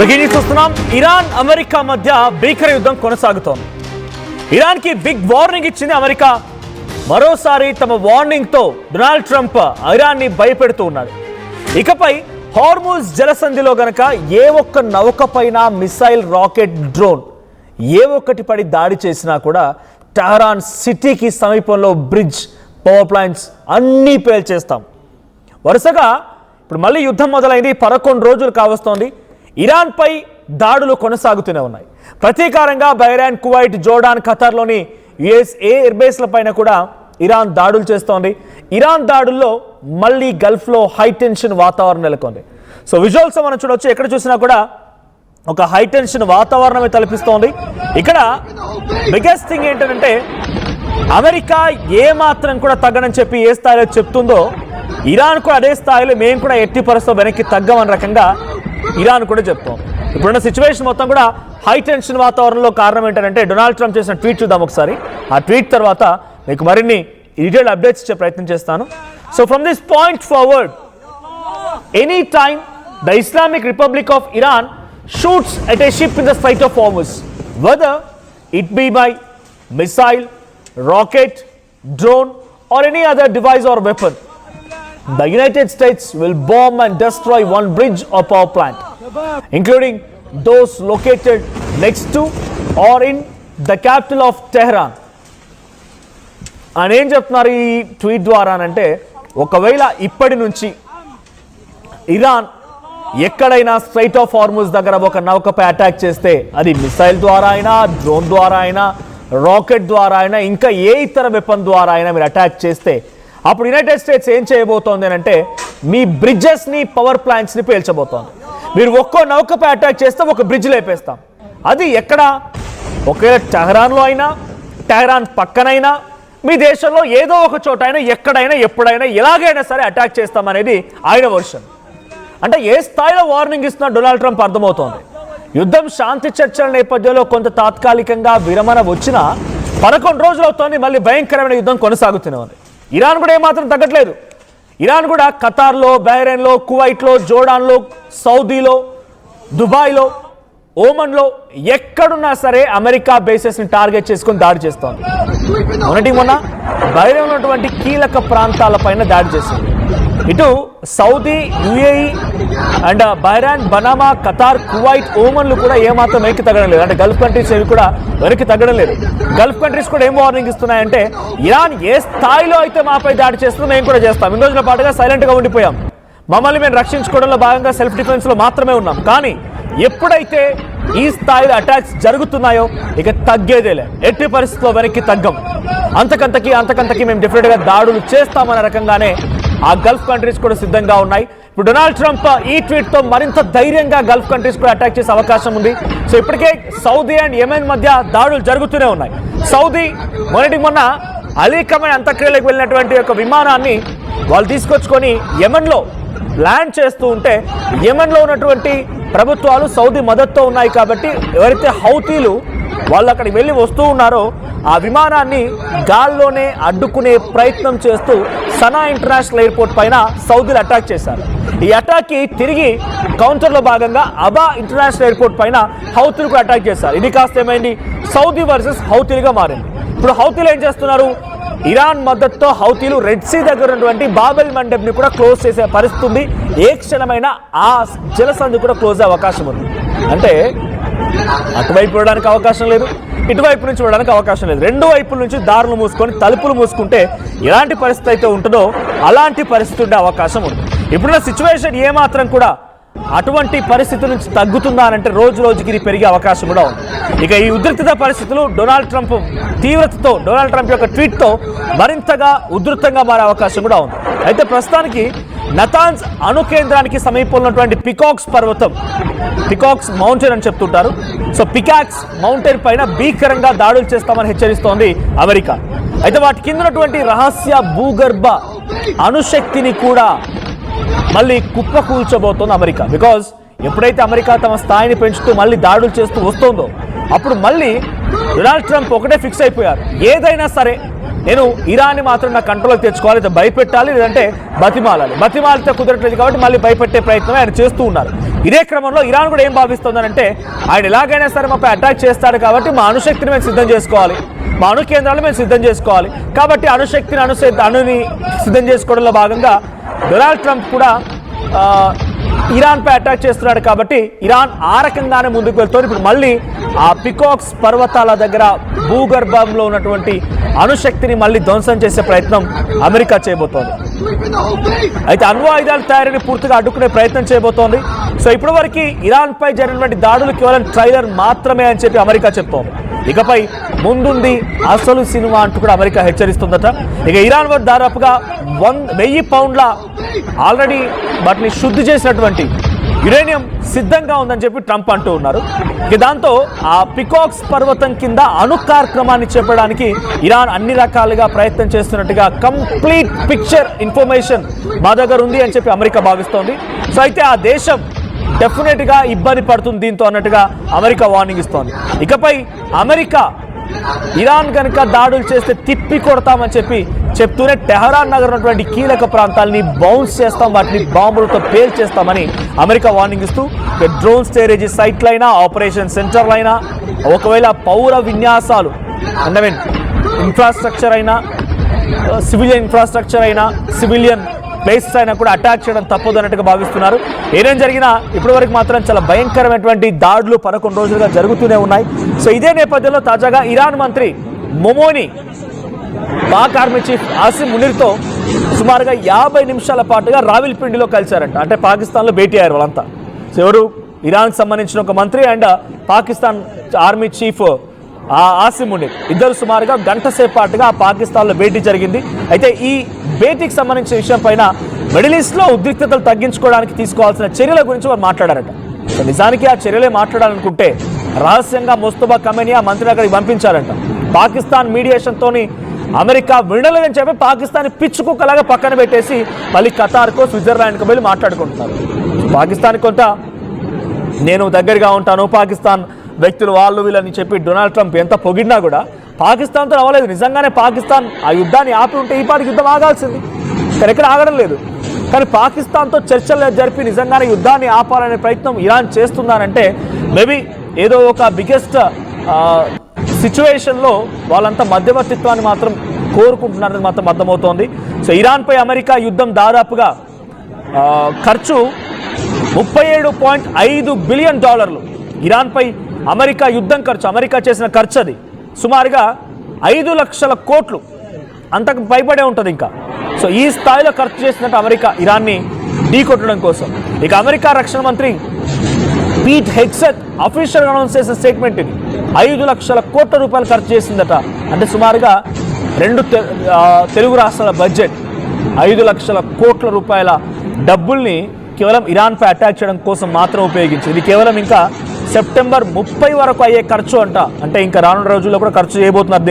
చూస్తున్నాం Iran America మధ్య భీకర యుద్ధం కొనసాగుతోంది. ఇరాన్ కి బిగ్ వార్నింగ్ ఇచ్చింది అమెరికా. మరోసారి తమ వార్నింగ్ తో డొనాల్డ్ ట్రంప్ ఇరాన్ ని భయపెడుతూ ఉన్నాడు. ఇకపై హార్ముజ్ జలసంధిలో గనక ఏ ఒక్క నౌకపైన మిసైల్, రాకెట్, డ్రోన్ ఏ ఒక్కటి పడి దాడి చేసినా కూడా టెహరాన్ సిటీకి సమీపంలో బ్రిడ్జ్, పవర్ ప్లాంట్స్ అన్నీ పేల్చేస్తాం. వరుసగా ఇప్పుడు మళ్ళీ యుద్ధం మొదలైంది. 11 రోజులు కావస్తోంది. ఇరాన్ పై దాడులు కొనసాగుతూనే ఉన్నాయి. ప్రతీకారంగా బహ్రెయిన్, కువైట్, జోర్డాన్, ఖతార్లోని యుఎస్ ఎయిర్ బేస్ల పైన కూడా ఇరాన్ దాడులు చేస్తోంది. ఇరాన్ దాడుల్లో మళ్ళీ గల్ఫ్లో హై టెన్షన్ వాతావరణం నెలకొంది. సో విజువల్స్ మనం చూడొచ్చు. ఎక్కడ చూసినా కూడా ఒక హై టెన్షన్ వాతావరణమే తలపిస్తోంది. ఇక్కడ బిగ్గెస్ట్ థింగ్ ఏంటంటే అమెరికా ఏ మాత్రం కూడా తగ్గనని చెప్పి ఏ స్థాయిలో చెప్తుందో ఇరాన్ కూడా అదే స్థాయిలో మేము కూడా ఎట్టి పరిస్థితుల్లో వెనక్కి తగ్గమని రకంగా ఇరాన్ కూడా చెప్తోంది. ఇప్పుడున్న సిచ్యువేషన్ మొత్తం కూడా హై టెన్షన్ వాతావరణంలో కారణం ఏంటంటే డొనాల్డ్ ట్రంప్ చేసిన ట్వీట్ చూద్దాం ఒకసారి. ఆ ట్వీట్ తర్వాత మీకు మరిన్ని డీటెయిల్ అప్డేట్స్ ఇచ్చే ప్రయత్నం చేస్తాను. So from this point forward, any time the Islamic republic of Iran shoots at a ship in the Strait of Hormuz, whether it be by missile, rocket, drone or any other device or weapon, the United States will bomb and destroy one bridge or power plant, including those located next to or in the capital of Tehran. And ఏం చెప్తున్నారు ఈ tweet ద్వారా అంటే, ఒకవేళ ఇప్పటి నుంచి Iran ఎక్కడైనా straight of Hormuz దగ్గర ఒక నౌకపై అటాక్ చేస్తే, అది మిసైల్ ద్వారా అయినా, డ్రోన్ ద్వారా అయినా, రాకెట్ ద్వారా అయినా, ఇంకా ఏ ఇతర వెపన్ ద్వారా అయినా మీరు అటాక్ చేస్తే అప్పుడు యునైటెడ్ స్టేట్స్ ఏం చేయబోతోంది అంటే మీ బ్రిడ్జెస్ని, పవర్ ప్లాంట్స్ని పేల్చబోతోంది. మీరు ఒక్కో నౌకపై అటాక్ చేస్తే ఒక బ్రిడ్జ్ లేపేస్తాం. అది ఎక్కడ? ఒకవేళ టెహరాన్లో అయినా, టెహరాన్ పక్కనైనా, మీ దేశంలో ఏదో ఒక చోట అయినా, ఎక్కడైనా, ఎప్పుడైనా, ఎలాగైనా సరే అటాక్ చేస్తామనేది ఆయన వర్షన్. అంటే ఏ స్థాయిలో వార్నింగ్ ఇస్తున్నా డొనాల్డ్ ట్రంప్ అర్థమవుతోంది. యుద్ధం శాంతి చర్చల నేపథ్యంలో కొంత తాత్కాలికంగా విరమణ వచ్చినా 11 రోజులు అవుతోంది. మళ్ళీ భయంకరమైన యుద్ధం కొనసాగుతూనే ఉంది. ఇరాన్ కూడా ఏమాత్రం తగ్గట్లేదు. ఇరాన్ కూడా ఖతార్లో, బహ్రెయిన్లో, కువైట్లో, జోర్డాన్లో, సౌదీలో, దుబాయ్లో, ఓమన్లో ఎక్కడున్నా సరే అమెరికా బేసెస్ని టార్గెట్ చేసుకుని దాడి చేస్తోంది. మొన్న బహ్రెయిన్లో ఉన్నటువంటి కీలక ప్రాంతాలపైన దాడి చేసింది. ఇటు Saudi, UAE and Bahrain, Manama, Qatar, Kuwait, ఓమన్లు కూడా ఏమాత్రం వెనక్కి తగ్గడం లేదు. అంటే గల్ఫ్ కంట్రీస్ ఏవి కూడా వెనక్కి తగ్గడం లేదు. గల్ఫ్ కంట్రీస్ కూడా ఏం వార్నింగ్ ఇస్తున్నాయంటే ఇరాన్ ఏ స్థాయిలో అయితే మాపై దాడి చేస్తుందో మేము కూడా చేస్తాం. ఇన్ని రోజుల పాటుగా సైలెంట్గా ఉండిపోయాం. మమ్మల్ని మేము రక్షించుకోవడంలో భాగంగా సెల్ఫ్ డిఫెన్స్లో మాత్రమే ఉన్నాం. కానీ ఎప్పుడైతే ఈ స్థాయిలో అటాక్స్ జరుగుతున్నాయో ఇక తగ్గేదేలే. ఎట్టి పరిస్థితుల్లో వెనక్కి తగ్గం. అంతకంతకి మేము డెఫినెట్గా దాడులు చేస్తామనే రకంగానే ఆ గల్ఫ్ కంట్రీస్ కూడా సిద్ధంగా ఉన్నాయి. ఇప్పుడు డొనాల్డ్ ట్రంప్ ఈ ట్వీట్తో మరింత ధైర్యంగా గల్ఫ్ కంట్రీస్ కూడా అటాక్ చేసే అవకాశం ఉంది. సో ఇప్పటికే సౌదీ అండ్ యెమెన్ మధ్య దాడులు జరుగుతూనే ఉన్నాయి. సౌదీ మొన్న అలీ ఖమేనీ అంత్యక్రియలకు వెళ్ళినటువంటి ఒక విమానాన్ని వాళ్ళు తీసుకొచ్చుకొని యెమెన్లో ల్యాండ్ చేస్తూ ఉంటే, యెమెన్లో ఉన్నటువంటి ప్రభుత్వాలు సౌదీ మద్దతుతో ఉన్నాయి కాబట్టి ఎవరైతే హౌతీలు వాళ్ళు అక్కడికి వెళ్ళి వస్తూ ఉన్నారో ఆ విమానాన్ని గాల్లోనే అడ్డుకునే ప్రయత్నం చేస్తూ సనా ఇంటర్నేషనల్ ఎయిర్పోర్ట్ పైన సౌదీలు అటాక్ చేశారు. ఈ అటాక్కి తిరిగి కౌంటర్లో భాగంగా అబా ఇంటర్నేషనల్ ఎయిర్పోర్ట్ పైన హౌతీలు కూడా అటాక్ చేశారు. ఇది కాస్త ఏమైంది, సౌదీ వర్సెస్ హౌతీలుగా మారింది. ఇప్పుడు హౌతీలు ఏం చేస్తున్నారు? ఇరాన్ మద్దతుతో హౌతీలు రెడ్ సీ దగ్గర ఉన్నటువంటి బాబెల్ మండబ్ని కూడా క్లోజ్ చేసే పరిస్థితి ఉంది. ఏ క్షణమైన ఆ జలసంధి కూడా క్లోజ్ అయ్యే అవకాశం ఉంది. అంటే అటువైపు చూడడానికి అవకాశం లేదు, ఇటువైపు నుంచి చూడడానికి అవకాశం లేదు. రెండు వైపుల నుంచి దారులు మూసుకొని తలుపులు మూసుకుంటే ఎలాంటి పరిస్థితి అయితే ఉంటుందో అలాంటి పరిస్థితి ఉండే అవకాశం ఉంది. ఇప్పుడున్న సిచ్యువేషన్ ఏమాత్రం కూడా అటువంటి పరిస్థితి నుంచి తగ్గుతుందా అంటే రోజు రోజుకి ఇది పెరిగే అవకాశం కూడా ఉంది. ఇక ఈ ఉద్రిక్తత పరిస్థితులు డొనాల్డ్ ట్రంప్ తీవ్రతతో, డొనాల్డ్ ట్రంప్ యొక్క ట్వీట్తో మరింతగా ఉధృతంగా మారే అవకాశం కూడా ఉంది. అయితే ప్రస్తుతానికి నతాన్స్ అణు కేంద్రానికి సమీపంలో ఉన్నటువంటి పికాక్స్ పర్వతం, పికాక్స్ మౌంటైన్ అని చెప్తుంటారు. సో పికాక్స్ మౌంటైన్ పైన భీకరంగా దాడులు చేస్తామని హెచ్చరిస్తోంది అమెరికా. అయితే వాటి కింద ఉన్నటువంటి రహస్య భూగర్భ అణుశక్తిని కూడా మళ్ళీ కుప్పకూల్చబోతోంది అమెరికా. బికాజ్ ఎప్పుడైతే అమెరికా తమ స్థాయిని పెంచుతూ మళ్ళీ దాడులు చేస్తూ వస్తుందో అప్పుడు మళ్ళీ డొనాల్డ్ ట్రంప్ ఒకటే ఫిక్స్ అయిపోయారు. ఏదైనా సరే నేను ఇరాన్ని మాత్రం నా కంట్రోల్కి తెచ్చుకోవాలి, లేదా భయపెట్టాలి, లేదంటే బతిమాలితే కుదరట్లేదు కాబట్టి మళ్ళీ భయపెట్టే ప్రయత్నమే ఆయన చేస్తూ ఉన్నారు. ఇదే క్రమంలో ఇరాన్ కూడా ఏం భావిస్తుందనంటే ఆయన ఎలాగైనా సరే మాపై అటాక్ చేస్తాడు కాబట్టి మా అణుశక్తిని మేము సిద్ధం చేసుకోవాలి, మా అణు కేంద్రాలు మేము సిద్ధం చేసుకోవాలి, కాబట్టి అణుని సిద్ధం చేసుకోవడంలో భాగంగా డొనాల్డ్ ట్రంప్ కూడా ఇరాన్పై అటాక్ చేస్తున్నాడు. కాబట్టి ఇరాన్ ఆ రకంగానే ముందుకు వెళ్తుంది. ఇప్పుడు మళ్ళీ ఆ పికాక్స్ పర్వతాల దగ్గర భూగర్భంలో ఉన్నటువంటి అణుశక్తిని మళ్ళీ ధ్వంసం చేసే ప్రయత్నం అమెరికా చేయబోతోంది. అయితే అణు ఆయుధాల తయారీని పూర్తిగా అడ్డుకునే ప్రయత్నం చేయబోతోంది. సో ఇప్పటి వరకు ఇరాన్పై జరిగినటువంటి దాడులు కేవలం ట్రైలర్ మాత్రమే అని చెప్పి అమెరికా చెప్తోంది. ఇకపై ముందుంది అసలు సినిమా అంటూ కూడా అమెరికా హెచ్చరిస్తుందట. ఇక ఇరాన్ వద్ద దాదాపుగా 1000 పౌండ్ల ఆల్రెడీ వాటిని శుద్ధి చేసినటువంటి యురేనియం సిద్ధంగా ఉందని చెప్పి ట్రంప్ అంటూ ఉన్నారు. ఇక దాంతో ఆ పికాక్స్ పర్వతం కింద అణు కార్యక్రమాన్ని చేపడానికి ఇరాన్ అన్ని రకాలుగా ప్రయత్నం చేస్తున్నట్టుగా కంప్లీట్ పిక్చర్ ఇన్ఫర్మేషన్ మా దగ్గర ఉంది అని చెప్పి అమెరికా భావిస్తోంది. సో అయితే ఆ దేశం డెఫినెట్గా ఇబ్బంది పడుతుంది దీంతో అన్నట్టుగా అమెరికా వార్నింగ్ ఇస్తోంది. ఇకపై అమెరికా ఇరాన్ కనుక దాడులు చేస్తే తిప్పి కొడతామని చెప్తూనే టెహరాన్ నగర్ ఉన్నటువంటి కీలక ప్రాంతాలని బౌన్స్ చేస్తాం, వాటిని బాంబులతో పేల్చేస్తామని అమెరికా వార్నింగ్ ఇస్తూ డ్రోన్ స్టోరేజ్ సైట్లైనా, ఆపరేషన్ సెంటర్లైనా, ఒకవేళ పౌర విన్యాసాలు అంటే ఇన్ఫ్రాస్ట్రక్చర్ అయినా, సివిలియన్ ఇన్ఫ్రాస్ట్రక్చర్ అయినా, సివిలియన్ ప్లేసెస్ అయినా కూడా అటాక్ చేయడం తప్పదు అన్నట్టుగా భావిస్తున్నారు. ఏదేం జరిగినా ఇప్పటి వరకు మాత్రం చాలా భయంకరమైనటువంటి దాడులు 11 రోజులుగా జరుగుతూనే ఉన్నాయి. సో ఇదే నేపథ్యంలో తాజాగా ఇరాన్ మంత్రి మొమోని పాక్ ఆర్మీ చీఫ్ ఆసిమ్ మునీర్తో సుమారుగా 50 నిమిషాల పాటుగా రావిల్పిండిలో కలిశారంట. అంటే పాకిస్తాన్లో భేటీ అయ్యారు వాళ్ళంతా. సో ఎవరు? ఇరాన్కి సంబంధించిన ఒక మంత్రి and Pakistan army chief Asim Munir ఇద్దరు సుమారుగా గంట సేపు పాటుగా పాకిస్తాన్లో భేటీ జరిగింది. అయితే ఈ భేటీకి సంబంధించిన విషయం పైన మిడిల్ ఈస్ట్లో ఉద్రిక్తతలు తగ్గించుకోవడానికి తీసుకోవాల్సిన చర్యల గురించి వారు మాట్లాడారట. సో నిజానికి ఆ చర్యలే మాట్లాడాలనుకుంటే రహస్యంగా ముస్తఫా ఖమేనీ ఆ మంత్రిని అక్కడికి పంపించారంట. పాకిస్తాన్ మీడియేషన్తోని అమెరికా వినలేదని చెప్పి పాకిస్తాన్ పిచ్చుకుక్కలాగా పక్కన పెట్టేసి మళ్ళీ ఖతార్కో స్విట్జర్లాండ్కో వెళ్ళి మాట్లాడుకుంటున్నారు. పాకిస్తాన్ కొంత నేను దగ్గరగా ఉంటాను, పాకిస్తాన్ వ్యక్తులు వాళ్ళు వీళ్ళని చెప్పి డొనాల్డ్ ట్రంప్ ఎంత పొగిడినా కూడా పాకిస్తాన్తో అవ్వలేదు. నిజంగానే పాకిస్తాన్ ఆ యుద్ధాన్ని ఆపి ఉంటే ఈ పాటికి యుద్ధం ఆగాల్సింది, కానీ ఎక్కడ ఆగడం లేదు. కానీ పాకిస్తాన్తో చర్చలు జరిపి నిజంగానే యుద్ధాన్ని ఆపాలనే ప్రయత్నం ఇరాన్ చేస్తున్నారంటే మేబీ ఏదో ఒక బిగ్గెస్ట్ సిచ్యువేషన్లో వాళ్ళంతా మధ్యవర్తిత్వాన్ని మాత్రం కోరుకుంటున్నారని మాత్రం అర్థమవుతోంది. సో ఇరాన్పై అమెరికా యుద్ధం దాదాపుగా ఖర్చు $37.5 బిలియన్. ఇరాన్పై అమెరికా యుద్ధం ఖర్చు, అమెరికా చేసిన ఖర్చు అది సుమారుగా 5 లక్షల కోట్లు, అంతకు పైబడే ఉంటుంది ఇంకా. సో ఈ స్థాయిలో ఖర్చు చేసినట్టు అమెరికా ఇరాన్ని ఢీకొట్టడం కోసం. ఇక అమెరికా రక్షణ మంత్రి పీట్ హెగ్సెత్ అఫీషియల్గా అనౌన్స్ చేసిన స్టేట్మెంట్ ఇది. 5 లక్షల కోట్ల రూపాయలు ఖర్చు చేసిందట. అంటే సుమారుగా 2 తెలుగు రాష్ట్రాల బడ్జెట్ 5 లక్షల కోట్ల రూపాయల డబ్బుల్ని కేవలం ఇరాన్పై అటాక్ చేయడం కోసం మాత్రం ఉపయోగించింది. ఇది కేవలం ఇంకా సెప్టెంబర్ 30 వరకు అయ్యే ఖర్చు అంట. అంటే ఇంకా రానున్న రోజుల్లో కూడా ఖర్చు చేయబోతున్నారు.